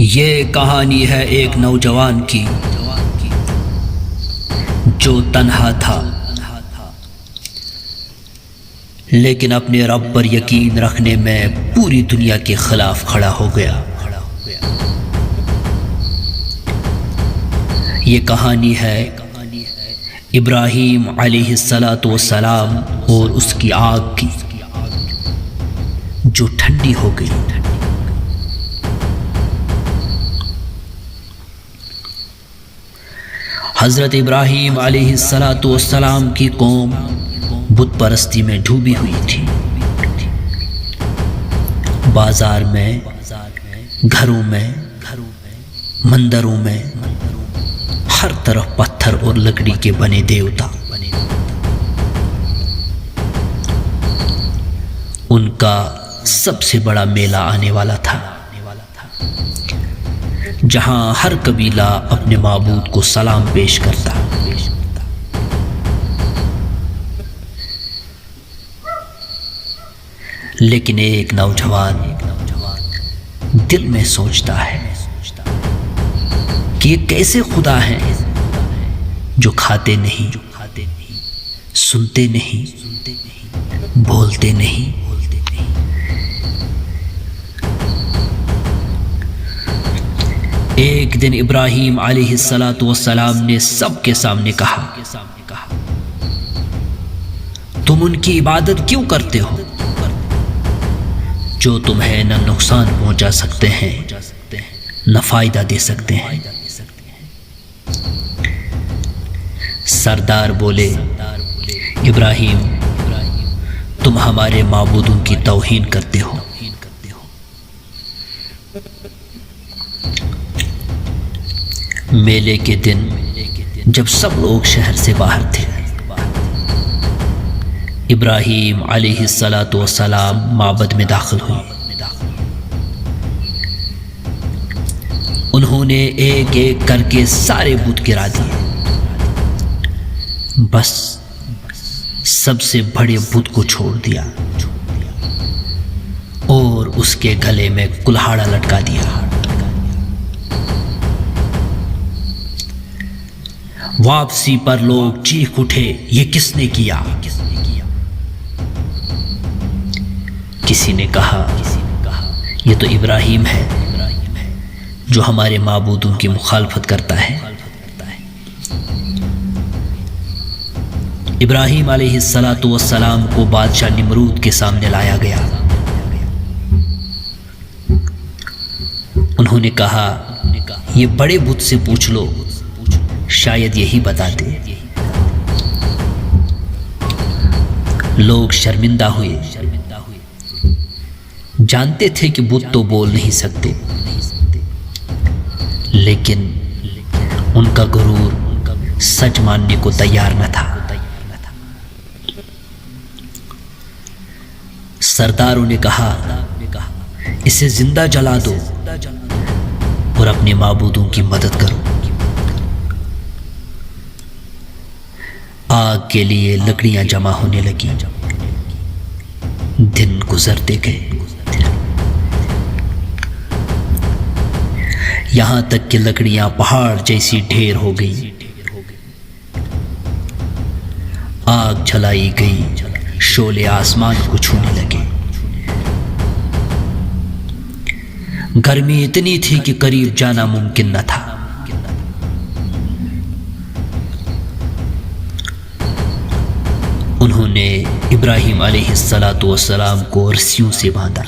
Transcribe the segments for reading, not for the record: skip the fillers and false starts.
یہ کہانی ہے ایک نوجوان کی جو تنہا تھا لیکن اپنے رب پر یقین رکھنے میں پوری دنیا کے خلاف کھڑا ہو گیا۔ یہ کہانی ہے ابراہیم علیہ السلام اور اس کی آگ کی جو ٹھنڈی ہو گئی۔ حضرت ابراہیم علیہ السلام کی قوم بت پرستی میں ڈوبی ہوئی تھی۔ بازار میں، گھروں میں، مندروں میں ہر طرف پتھر اور لکڑی کے بنے دیوتا۔ ان کا سب سے بڑا میلہ آنے والا تھا جہاں ہر قبیلہ اپنے معبود کو سلام پیش کرتا۔ لیکن ایک نوجوان دل میں سوچتا ہے کہ یہ کیسے خدا ہیں جو کھاتے نہیں، سنتے نہیں، بولتے نہیں۔ ایک دن ابراہیم علیہ السلام نے سب کے سامنے کہا، تم ان کی عبادت کیوں کرتے ہو جو تمہیں نہ نقصان پہنچا سکتے ہیں نہ فائدہ دے سکتے ہیں؟ سردار بولے، ابراہیم تم ہمارے معبودوں کی توہین کرتے ہو۔ میلے کے دن جب سب لوگ شہر سے باہر تھے، ابراہیم علیہ السلام معبد میں داخل ہوئے۔ انہوں نے ایک ایک کر کے سارے بت گرا دیے، بس سب سے بڑے بت کو چھوڑ دیا اور اس کے گلے میں کلہاڑا لٹکا دیا۔ واپسی پر لوگ چیخ اٹھے، یہ کس نے کیا؟ کسی نے کہا، یہ تو ابراہیم ہے جو ہمارے معبودوں کی مخالفت کرتا ہے۔ ابراہیم علیہ السلام کو بادشاہ نمرود کے سامنے لایا گیا۔ انہوں نے کہا، یہ بڑے بت سے پوچھ لو، شاید یہی بتا دے۔ لوگ شرمندہ ہوئے، جانتے تھے کہ بت تو بول نہیں سکتے، لیکن ان کا غرور سچ ماننے کو تیار نہ تھا۔ سرداروں نے کہا، اسے زندہ جلا دو اور اپنے معبودوں کی مدد کرو۔ آگ کے لیے لکڑیاں جمع ہونے لگی۔ دن گزرتے گئے، یہاں تک کہ لکڑیاں پہاڑ جیسی ڈھیر ہو گئی۔ آگ جلائی گئی، شعلے آسمان کو چھونے لگے۔ گرمی اتنی تھی کہ قریب جانا ممکن نہ تھا۔ انہوں نے ابراہیم علیہ السلام کو رسیوں سے باندھا،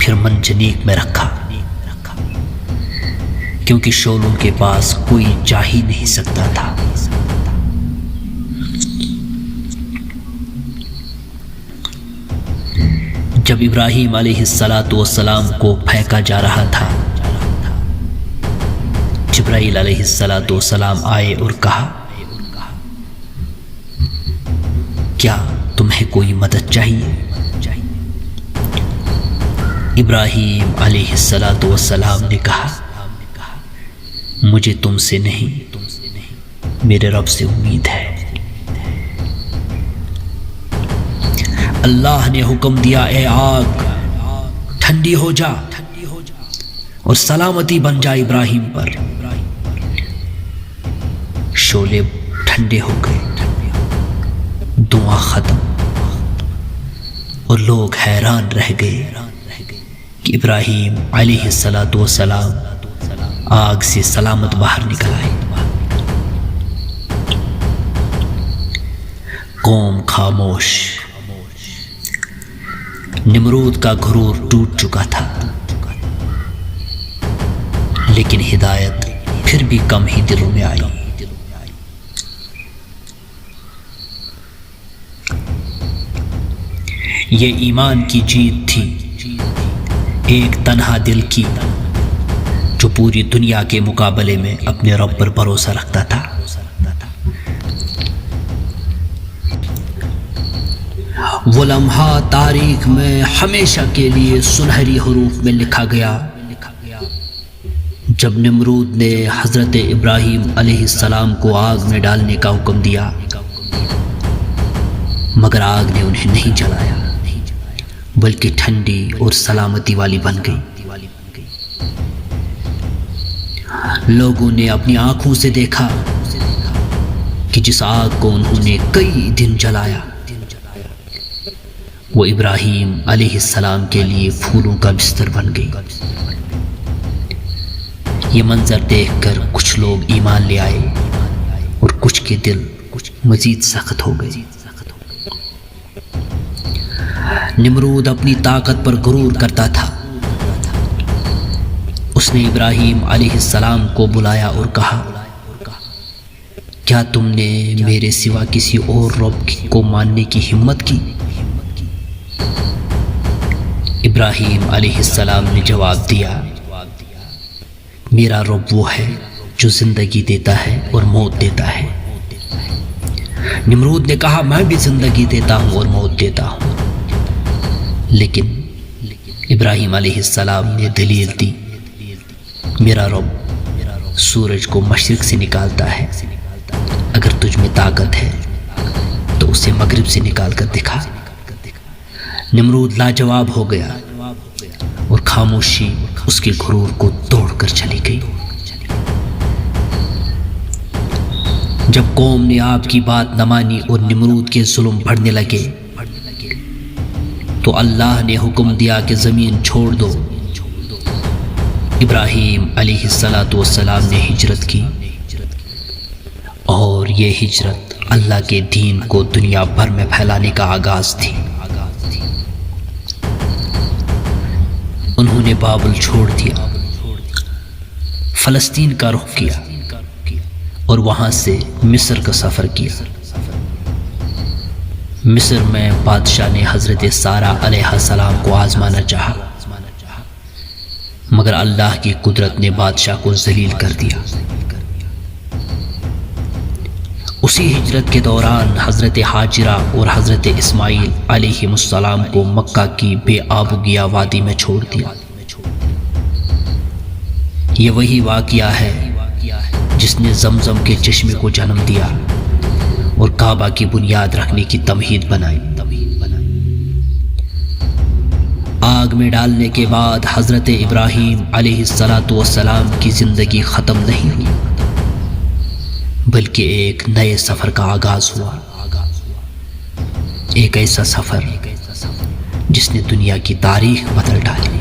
پھر منجنیق میں رکھا، کیونکہ شعلوں کے پاس کوئی جا ہی نہیں سکتا تھا۔ جب ابراہیم علیہ السلام کو پھینکا جا رہا تھا، جبرائیل علیہ السلام آئے اور کہا، کیا تمہیں کوئی مدد چاہیے؟ ابراہیم علیہ السلام نے کہا، مجھے تم سے نہیں، میرے رب سے امید ہے۔ اللہ نے حکم دیا، اے آگ ٹھنڈی ہو جا، اور سلامتی بن جائے ابراہیم پر۔ شعلے ٹھنڈے ہو گئے، دعا ختم، اور لوگ حیران رہ گئے کہ ابراہیم علیہ السلام آگ سے سلامت باہر نکل آئے۔ قوم خاموش۔ نمرود کا غرور ٹوٹ چکا تھا، لیکن ہدایت پھر بھی کم ہی دلوں میں آئی۔ یہ ایمان کی جیت تھی، ایک تنہا دل کی جو پوری دنیا کے مقابلے میں اپنے رب پر بھروسہ رکھتا تھا۔ وہ لمحہ تاریخ میں ہمیشہ کے لیے سنہری حروف میں لکھا گیا جب نمرود نے حضرت ابراہیم علیہ السلام کو آگ میں ڈالنے کا حکم دیا، مگر آگ نے انہیں نہیں جلایا، بلکہ ٹھنڈی اور سلامتی والی بن گئی۔ لوگوں نے اپنی آنکھوں سے دیکھا کہ جس آگ کو انہوں نے کئی دن جلایا، وہ ابراہیم علیہ السلام کے لیے پھولوں کا بستر بن گئی۔ یہ منظر دیکھ کر کچھ لوگ ایمان لے آئے اور کچھ کے دل مزید سخت ہو گئے۔ نمرود اپنی طاقت پر غرور کرتا تھا۔ اس نے ابراہیم علیہ السلام کو بلایا اور کہا، کیا تم نے میرے سوا کسی اور رب کو ماننے کی ہمت کی؟ ابراہیم علیہ السلام نے جواب دیا، میرا رب وہ ہے جو زندگی دیتا ہے اور موت دیتا ہے۔ نمرود نے کہا، میں بھی زندگی دیتا ہوں اور موت دیتا ہوں۔ لیکن ابراہیم علیہ السلام نے دلیل دی، میرا رب سورج کو مشرق سے نکالتا ہے، اگر تجھ میں طاقت ہے تو اسے مغرب سے نکال کر دکھا۔ نمرود لاجواب ہو گیا اور خاموشی اس کے غرور کو توڑ کر چلی گئی۔ جب قوم نے آپ کی بات نہ مانی اور نمرود کے ظلم بڑھنے لگے تو اللہ نے حکم دیا کہ زمین چھوڑ دو۔ ابراہیم علیہ السلام نے ہجرت کی، اور یہ ہجرت اللہ کے دین کو دنیا بھر میں پھیلانے کا آغاز تھی۔ انہوں نے بابل چھوڑ دیا، فلسطین کا رخ کیا اور وہاں سے مصر کا سفر کیا۔ مصر میں بادشاہ نے حضرت سارہ علیہ السلام کو آزمانا چاہا، مگر اللہ کی قدرت نے بادشاہ کو ذلیل کر دیا۔ اسی ہجرت کے دوران حضرت ہاجرہ اور حضرت اسماعیل علیہ السلام کو مکہ کی بے آب و گیا وادی میں چھوڑ دیا۔ یہ وہی واقعہ ہے جس نے زمزم کے چشمے کو جنم دیا اور کعبہ کی بنیاد رکھنے کی تمہید بنائی۔ آگ میں ڈالنے کے بعد حضرت ابراہیم علیہ السلام کی زندگی ختم نہیں ہوئی، بلکہ ایک نئے سفر کا آغاز ہوا، ایک ایسا سفر جس نے دنیا کی تاریخ بدل ڈالی۔